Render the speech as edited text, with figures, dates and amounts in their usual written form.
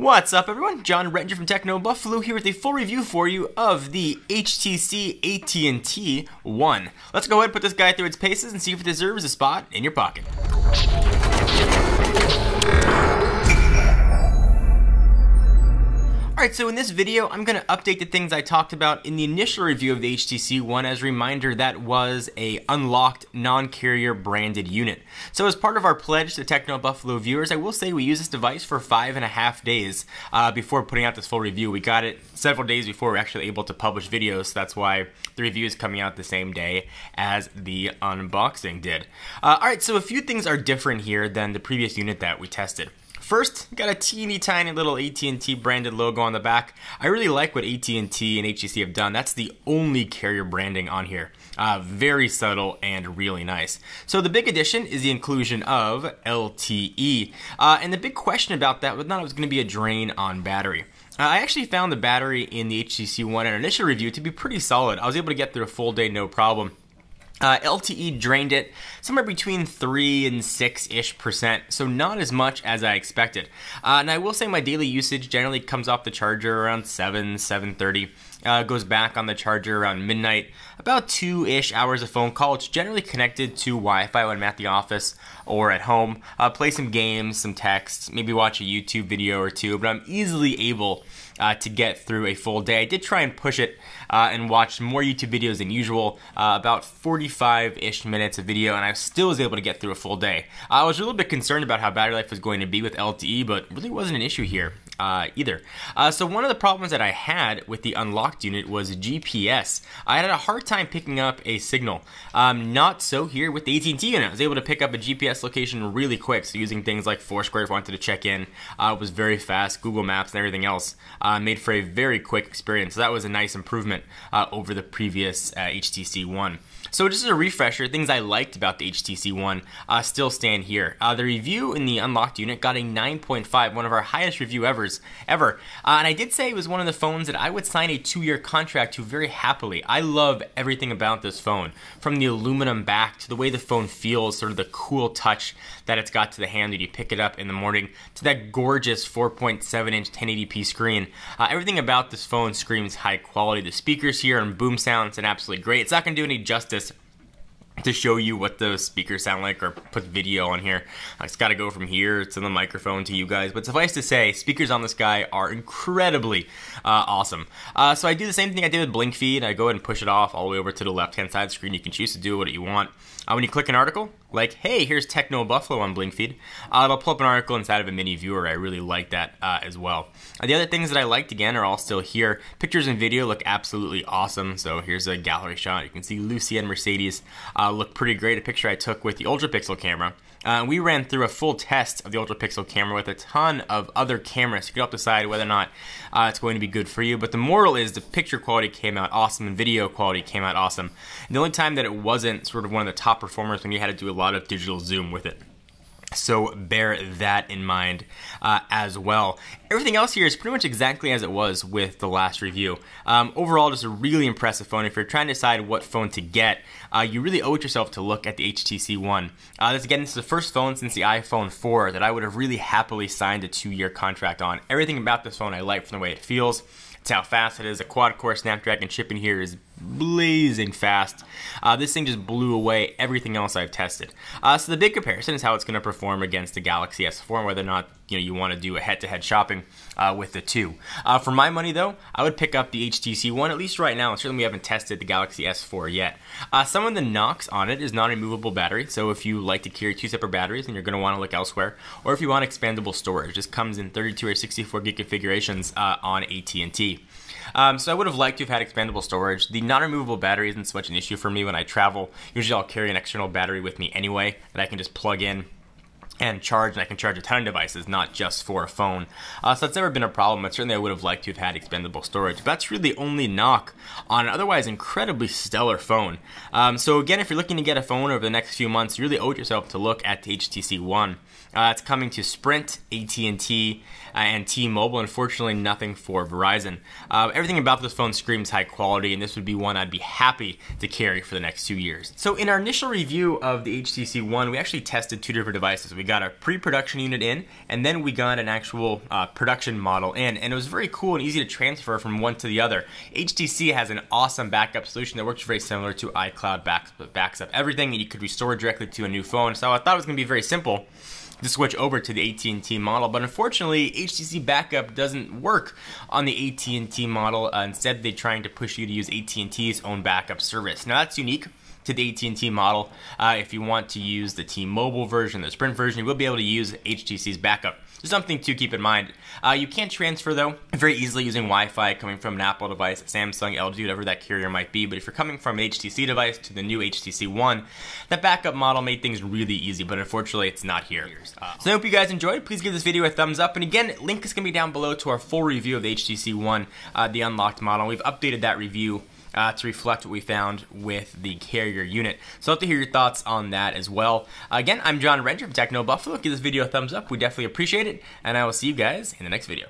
What's up, everyone? John Rettinger from Techno Buffalo here with a full review for you of the HTC AT&T One. Let's go ahead and put this guy through its paces and see if it deserves a spot in your pocket. Alright, so in this video, I'm going to update the things I talked about in the initial review of the HTC One. As a reminder, that was a unlocked, non-carrier branded unit. So as part of our pledge to Techno Buffalo viewers, I will say we used this device for 5.5 days before putting out this full review. We got it several days before we were actually able to publish videos, so that's why the review is coming out the same day as the unboxing did. Alright, so a few things are different here than the previous unit that we tested. First, got a teeny tiny little AT&T branded logo on the back. I really like what AT&T and HTC have done. That's the only carrier branding on here. Very subtle and really nice. So the big addition is the inclusion of LTE. And the big question about that was not it was going to be a drain on battery. I actually found the battery in the HTC One in our initial review to be pretty solid. I was able to get through a full day no problem. LTE drained it somewhere between 3 and 6-ish%, so not as much as I expected. And I will say my daily usage generally comes off the charger around 7:30. Goes back on the charger around midnight. About 2-ish hours of phone call. It's generally connected to Wi-Fi when I'm at the office or at home. Play some games, some texts, maybe watch a YouTube video or two, but I'm easily able to get through a full day. I did try and push it and watch more YouTube videos than usual, about 45-ish minutes of video, and I still was able to get through a full day. I was a little bit concerned about how battery life was going to be with LTE, but really wasn't an issue here either. So one of the problems that I had with the unlocked unit was GPS. I had a hard time picking up a signal. Not so here with the AT&T unit. I was able to pick up a GPS location really quick, so using things like Foursquare if I wanted to check in. It was very fast. Google Maps and everything else made for a very quick experience. So that was a nice improvement over the previous HTC One. So just as a refresher, things I liked about the HTC One still stand here. The review in the unlocked unit got a 9.5, one of our highest review ever. And I did say it was one of the phones that I would sign a 2-year contract to very happily. I love everything about this phone, from the aluminum back to the way the phone feels, sort of the cool touch that it's got to the hand when you pick it up in the morning, to that gorgeous 4.7-inch 1080p screen. Everything about this phone screams high quality. The speakers here and boom sounds and absolutely great. It's not going to do any justice to show you what those speakers sound like or put video on here. It's got to go from here to the microphone to you guys, but suffice to say, speakers on this guy are incredibly awesome. So I do the same thing I did with Blink Feed. I go ahead and push it off all the way over to the left hand side of the screen. You can choose to do what you want. When you click an article, like, hey, here's Techno Buffalo on Blink Feed, it'll pull up an article inside of a mini viewer. I really like that as well. The other things that I liked, again, are all still here. Pictures and video look absolutely awesome. So here's a gallery shot. You can see Lucy and Mercedes look pretty great. A picture I took with the Ultra Pixel camera. We ran through a full test of the Ultra Pixel camera with a ton of other cameras. You can help decide whether or not it's going to be good for you. But the moral is the picture quality came out awesome and video quality came out awesome. And the only time that it wasn't sort of one of the top performers when you had to do a lot of digital zoom with it. So bear that in mind as well. Everything else here is pretty much exactly as it was with the last review. Overall, just a really impressive phone. If you're trying to decide what phone to get, you really owe it yourself to look at the HTC One. This is the first phone since the iPhone 4 that I would have really happily signed a 2-year contract on. Everything about this phone I like from the way it feels. It's how fast it is. A quad-core Snapdragon chip in here is blazing fast. This thing just blew away everything else I've tested. So the big comparison is how it's going to perform against the Galaxy S4 and whether or not you want to do a head-to-head shopping with the two. For my money, though, I would pick up the HTC One, at least right now. And certainly we haven't tested the Galaxy S4 yet. Some of the knocks on it is non-removable battery. So if you like to carry 2 separate batteries, then you're going to want to look elsewhere. Or if you want expandable storage, it just comes in 32 or 64 gig configurations on AT&T. So I would have liked to have had expandable storage. The non-removable battery isn't so much an issue for me when I travel. Usually I'll carry an external battery with me anyway that I can just plug in and charge, and I can charge a ton of devices, not just for a phone. So that's never been a problem, but certainly I would have liked to have had expandable storage. But that's really the only knock on an otherwise incredibly stellar phone. So again, if you're looking to get a phone over the next few months, you really owe it yourself to look at the HTC One. It's coming to Sprint, AT&T, and T-Mobile. Unfortunately, nothing for Verizon. Everything about this phone screams high quality, and this would be one I'd be happy to carry for the next 2 years. So in our initial review of the HTC One, we actually tested 2 different devices. We got a pre-production unit in, and then we got an actual production model in, and it was very cool and easy to transfer from one to the other. HTC has an awesome backup solution that works very similar to iCloud, backs up everything, and you could restore directly to a new phone. So I thought it was going to be very simple to switch over to the AT&T model, but unfortunately HTC backup doesn't work on the AT&T model. Instead, they're trying to push you to use AT&T's own backup service. Now that's unique to the AT&T model. If you want to use the T-Mobile version, the Sprint version, you will be able to use HTC's backup. Just something to keep in mind. You can transfer, though, very easily using Wi-Fi coming from an Apple device, Samsung, LG, whatever that carrier might be. But if you're coming from an HTC device to the new HTC One, that backup model made things really easy, but unfortunately, it's not here. So I hope you guys enjoyed. Please give this video a thumbs up. And again, link is going to be down below to our full review of the HTC One, the unlocked model. We've updated that review to reflect what we found with the carrier unit. So I'd love to hear your thoughts on that as well. Again, I'm John Rencher from Techno Buffalo. Give this video a thumbs up. We definitely appreciate it. And I will see you guys in the next video.